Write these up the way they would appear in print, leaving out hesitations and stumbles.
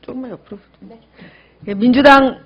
조금만 옆으로. 네. 민주당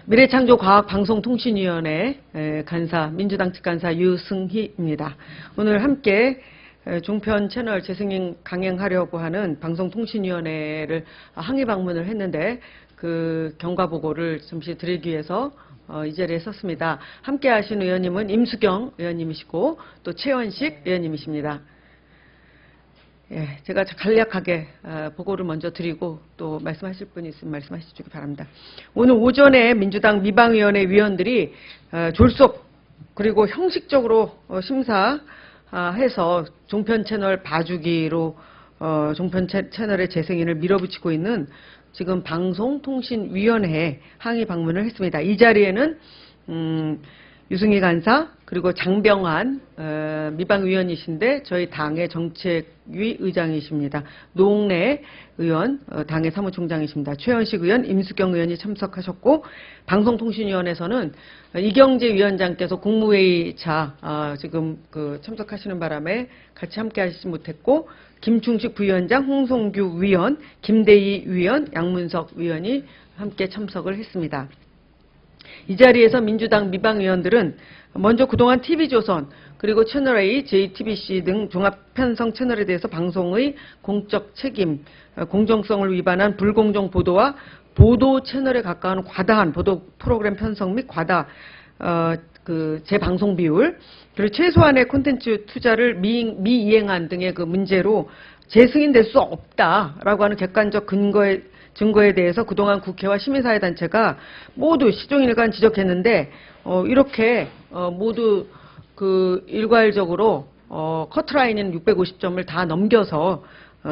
미래창조과학방송통신위원회 간사, 민주당 측간사 유승희입니다. 오늘 함께 종편 채널 재승인 강행하려고 하는 방송통신위원회를 항의 방문을 했는데 그 경과보고를 잠시 드리기 위해서 이 자리에 섰습니다. 함께 하신 의원님은 임수경 의원님이시고 또 최원식 의원님이십니다. 예, 제가 간략하게 보고를 먼저 드리고 또 말씀하실 분이 있으면 말씀하시기 바랍니다. 오늘 오전에 민주당 미방위원회 위원들이 졸속 그리고 형식적으로 심사해서 종편 채널 봐주기로 종편 채널의 재승인을 밀어붙이고 있는 지금 방송통신위원회에 항의 방문을 했습니다. 이 자리에는 유승희 간사 그리고 장병환 미방위원이신데 저희 당의 정책위 의장이십니다. 노웅래 의원 당의 사무총장이십니다. 최원식 의원, 임수경 의원이 참석하셨고 방송통신위원회에서는 이경재 위원장께서 국무회의차 지금 참석하시는 바람에 같이 함께 하시지 못했고 김충식 부위원장, 홍성규 위원, 김대희 위원, 양문석 위원이 함께 참석을 했습니다. 이 자리에서 민주당 미방위원들은 먼저 그동안 TV조선 그리고 채널A, JTBC 등 종합편성 채널에 대해서 방송의 공적 책임, 공정성을 위반한 불공정 보도와 보도 채널에 가까운 과다한 보도 프로그램 편성 및 재방송 비율, 그리고 최소한의 콘텐츠 투자를 미이행한 등의 그 문제로 재승인될 수 없다라고 하는 객관적 증거에 대해서 그동안 국회와 시민사회단체가 모두 시종일관 지적했는데 이렇게 모두 일괄적으로 커트라인인 650점을 다 넘겨서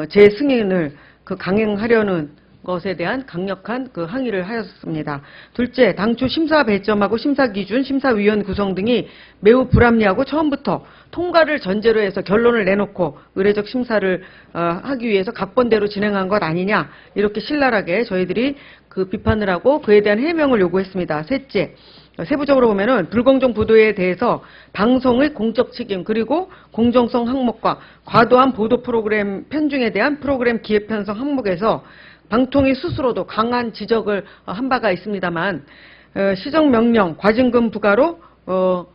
재승인을 강행하려는 것에 대한 강력한 항의를 하였습니다. 둘째, 당초 심사 배점하고 심사 기준, 심사위원 구성 등이 매우 불합리하고 처음부터 통과를 전제로 해서 결론을 내놓고 의례적 심사를 하기 위해서 각본대로 진행한 것 아니냐 이렇게 신랄하게 저희들이 비판을 하고 그에 대한 해명을 요구했습니다. 셋째, 세부적으로 보면은 불공정 보도에 대해서 방송의 공적 책임 그리고 공정성 항목과 과도한 보도 프로그램 편중에 대한 프로그램 기획 편성 항목에서 방통위 스스로도 강한 지적을 한 바가 있습니다만 시정명령, 과징금 부과로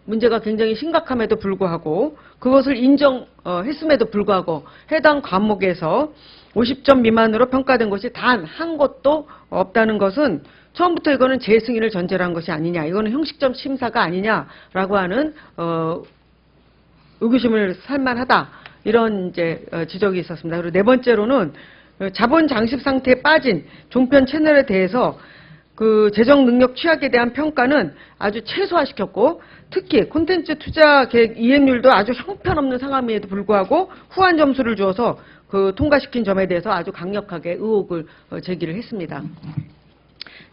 문제가 굉장히 심각함에도 불구하고 그것을 인정했음에도 불구하고 해당 과목에서 50점 미만으로 평가된 것이 단 한 것도 없다는 것은 처음부터 이거는 재승인을 전제로 한 것이 아니냐, 이거는 형식적 심사가 아니냐라고 하는 의구심을 살만하다 이런 지적이 있었습니다. 그리고 네 번째로는 자본 장식 상태에 빠진 종편 채널에 대해서 재정 능력 취약에 대한 평가는 아주 최소화시켰고 특히 콘텐츠 투자 계획 이행률도 아주 형편없는 상황임에도 불구하고 후한 점수를 주어서 통과시킨 점에 대해서 아주 강력하게 의혹을 제기를 했습니다.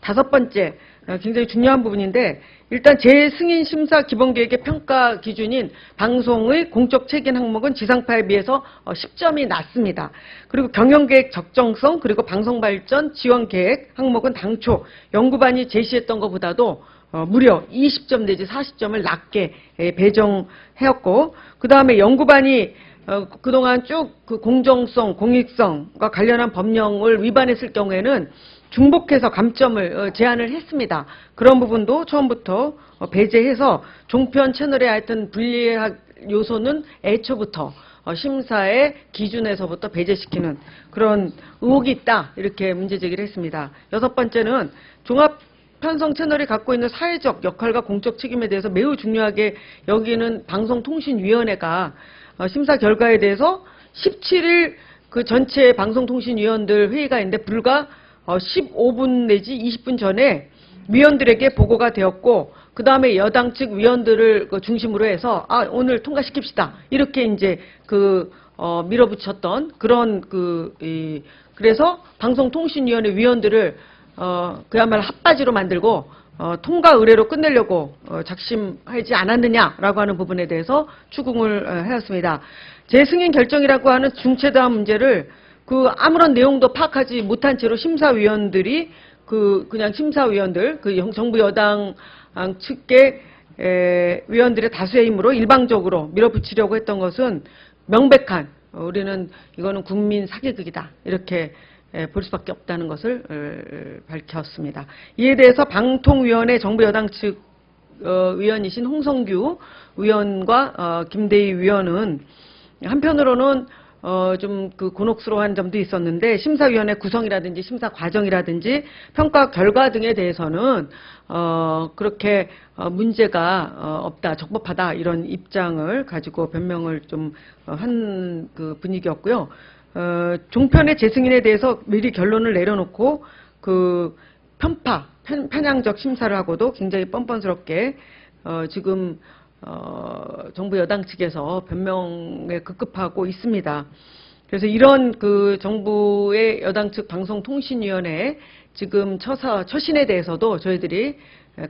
다섯 번째, 굉장히 중요한 부분인데 일단 재승인 심사 기본계획의 평가 기준인 방송의 공적 책임 항목은 지상파에 비해서 10점이 낮습니다. 그리고 경영계획 적정성 그리고 방송발전 지원계획 항목은 당초 연구반이 제시했던 것보다도 무려 20점 내지 40점을 낮게 배정하였고 그 다음에 연구반이 그동안 쭉 공정성, 공익성과 관련한 법령을 위반했을 경우에는 중복해서 감점을 제한을 했습니다. 그런 부분도 처음부터 배제해서 종편 채널의 하여튼 불리한 요소는 애초부터 심사의 기준에서부터 배제시키는 그런 의혹이 있다 이렇게 문제 제기를 했습니다. 여섯 번째는 종합 편성 채널이 갖고 있는 사회적 역할과 공적 책임에 대해서 매우 중요하게 여기는 방송통신위원회가 심사 결과에 대해서 17일 전체 방송통신위원들 회의가 있는데 불과 15분 내지 20분 전에 위원들에게 보고가 되었고 그 다음에 여당 측 위원들을 중심으로 해서 오늘 통과시킵시다 이렇게 밀어붙였던 그런 그래서 방송통신위원회 위원들을 그야말로 핫바지로 만들고 통과 의뢰로 끝내려고 작심하지 않았느냐라고 하는 부분에 대해서 추궁을 하였습니다. 재승인 결정이라고 하는 중체대한 문제를 아무런 내용도 파악하지 못한 채로 심사위원들이 그냥 심사위원들 정부 여당 측의 위원들의 다수의 힘으로 일방적으로 밀어붙이려고 했던 것은 명백한 우리는 이거는 국민 사기극이다. 이렇게 볼 수밖에 없다는 것을 밝혔습니다. 이에 대해서 방통위원회 정부 여당 측 위원이신 홍성규 위원과 김대희 위원은 한편으로는 좀 그 곤혹스러운 점도 있었는데 심사위원회 구성이라든지 심사 과정이라든지 평가 결과 등에 대해서는 그렇게 문제가 없다, 적법하다 이런 입장을 가지고 변명을 좀 한 그 분위기였고요. 종편의 재승인에 대해서 미리 결론을 내려놓고 그 편향적 심사를 하고도 굉장히 뻔뻔스럽게 지금 정부 여당 측에서 변명에 급급하고 있습니다. 그래서 이런 그 정부의 여당 측 방송통신위원회 지금 처신에 대해서도 저희들이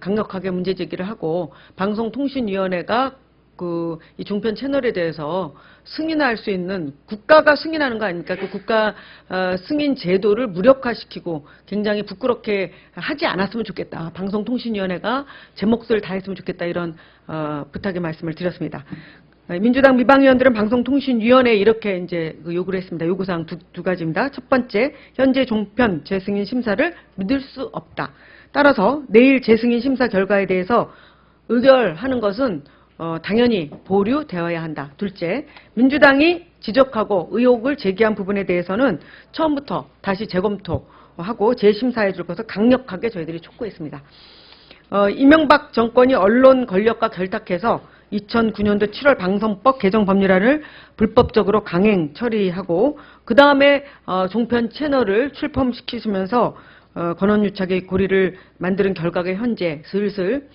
강력하게 문제 제기를 하고 방송통신위원회가 이 종편 채널에 대해서 승인할 수 있는 국가가 승인하는 거 아닙니까? 그 국가 승인 제도를 무력화시키고 굉장히 부끄럽게 하지 않았으면 좋겠다. 방송통신위원회가 제 몫을 다했으면 좋겠다. 이런 부탁의 말씀을 드렸습니다. 민주당 미방위원들은 방송통신위원회에 이렇게 이제 요구를 했습니다. 요구사항 두 가지입니다. 첫 번째, 현재 종편 재승인 심사를 믿을 수 없다. 따라서 내일 재승인 심사 결과에 대해서 의결하는 것은 당연히 보류되어야 한다. 둘째, 민주당이 지적하고 의혹을 제기한 부분에 대해서는 처음부터 다시 재검토하고 재심사해 줄 것을 강력하게 저희들이 촉구했습니다. 이명박 정권이 언론 권력과 결탁해서 2009년도 7월 방송법 개정 법률안을 불법적으로 강행 처리하고 그 다음에 종편 채널을 출범시키시면서 권한유착의 고리를 만드는 결과가 현재 슬슬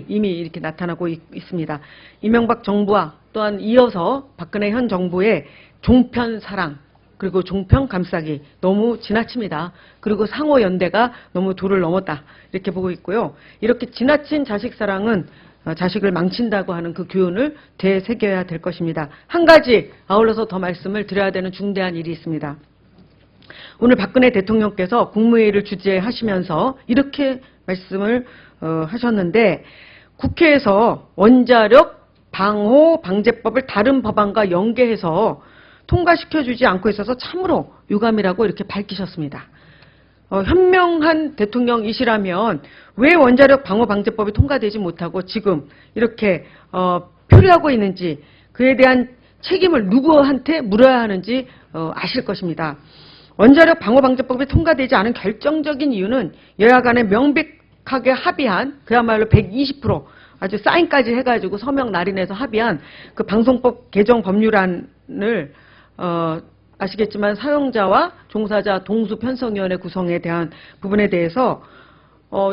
이미 이렇게 나타나고 있습니다. 이명박 정부와 또한 이어서 박근혜 현 정부의 종편 사랑 그리고 종편 감싸기 너무 지나칩니다. 그리고 상호 연대가 너무 도를 넘었다 이렇게 보고 있고요. 이렇게 지나친 자식 사랑은 자식을 망친다고 하는 그 교훈을 되새겨야 될 것입니다. 한 가지 아울러서 더 말씀을 드려야 되는 중대한 일이 있습니다. 오늘 박근혜 대통령께서 국무회의를 주재하시면서 이렇게 말씀을 하셨는데 국회에서 원자력 방호 방제법을 다른 법안과 연계해서 통과시켜주지 않고 있어서 참으로 유감이라고 이렇게 밝히셨습니다. 현명한 대통령이시라면 왜 원자력 방호 방제법이 통과되지 못하고 지금 이렇게 표류하고 있는지 그에 대한 책임을 누구한테 물어야 하는지 아실 것입니다. 원자력 방호 방제법이 통과되지 않은 결정적인 이유는 여야 간에 명백하게 합의한 그야말로 120% 아주 사인까지 해가지고 서명 날인해서 합의한 그 방송법 개정 법률안을 아시겠지만 사용자와 종사자 동수편성위원회 구성에 대한 부분에 대해서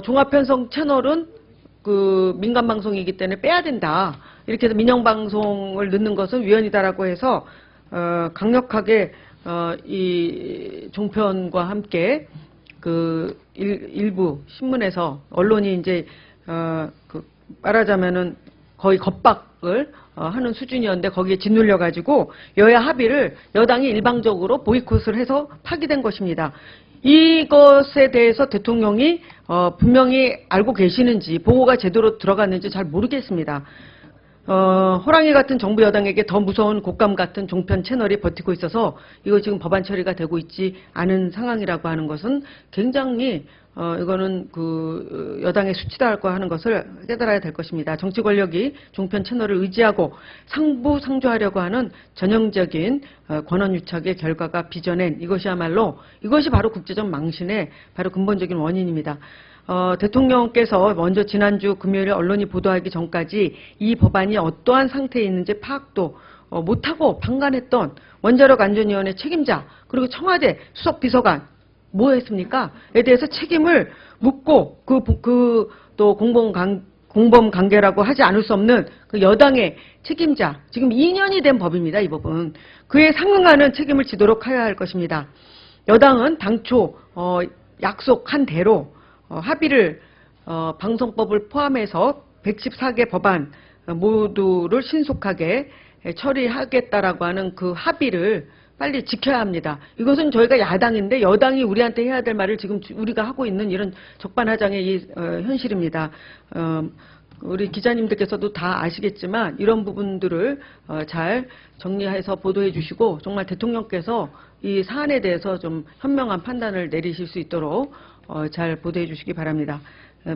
종합편성 채널은 그 민간방송이기 때문에 빼야 된다. 이렇게 해서 민영방송을 넣는 것은 위헌이다라고 해서 강력하게 이 종편과 함께 그 일부 신문에서 언론이 이제 그 말하자면은 거의 겁박을 하는 수준이었는데 거기에 짓눌려 가지고 여야 합의를 여당이 일방적으로 보이콧을 해서 파기된 것입니다. 이것에 대해서 대통령이 분명히 알고 계시는지 보고가 제대로 들어갔는지 잘 모르겠습니다. 호랑이 같은 정부 여당에게 더 무서운 곶감 같은 종편 채널이 버티고 있어서 이거 지금 법안 처리가 되고 있지 않은 상황이라고 하는 것은 굉장히 이거는 그 여당의 수치다라고 하는 것을 깨달아야 될 것입니다. 정치 권력이 종편 채널을 의지하고 상부상조하려고 하는 전형적인 권한유착의 결과가 빚어낸 이것이야말로 이것이 바로 국제적 망신의 바로 근본적인 원인입니다. 대통령께서 먼저 지난주 금요일에 언론이 보도하기 전까지 이 법안이 어떠한 상태에 있는지 파악도 못하고 방관했던 원자력안전위원회 책임자 그리고 청와대 수석비서관 뭐 했습니까? 에 대해서 책임을 묻고 또 공범 관계라고 하지 않을 수 없는 그 여당의 책임자 지금 2년이 된 법입니다. 이 법은 그에 상응하는 책임을 지도록 해야 할 것입니다. 여당은 당초 약속한 대로 합의를 방송법을 포함해서 114개 법안 모두를 신속하게 처리하겠다라고 하는 그 합의를 빨리 지켜야 합니다. 이것은 저희가 야당인데 여당이 우리한테 해야 될 말을 지금 우리가 하고 있는 이런 적반하장의 이 현실입니다. 우리 기자님들께서도 다 아시겠지만 이런 부분들을 잘 정리해서 보도해 주시고 정말 대통령께서 이 사안에 대해서 좀 현명한 판단을 내리실 수 있도록 잘 보도해 주시기 바랍니다.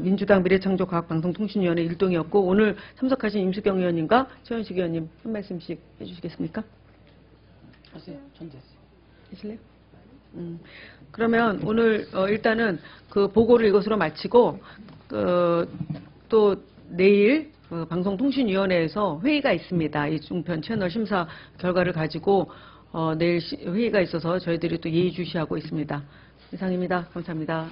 민주당 미래창조과학방송통신위원회 일동이었고 오늘 참석하신 임수경 의원님과 최현식 의원님 한 말씀씩 해주시겠습니까? 하세요. 전 됐어요. 하실래요? 그러면 오늘 일단은 그 보고를 이것으로 마치고 또 내일 방송통신위원회에서 회의가 있습니다. 이 중편 채널 심사 결과를 가지고 내일 회의가 있어서 저희들이 또 예의주시하고 있습니다. 이상입니다. 감사합니다.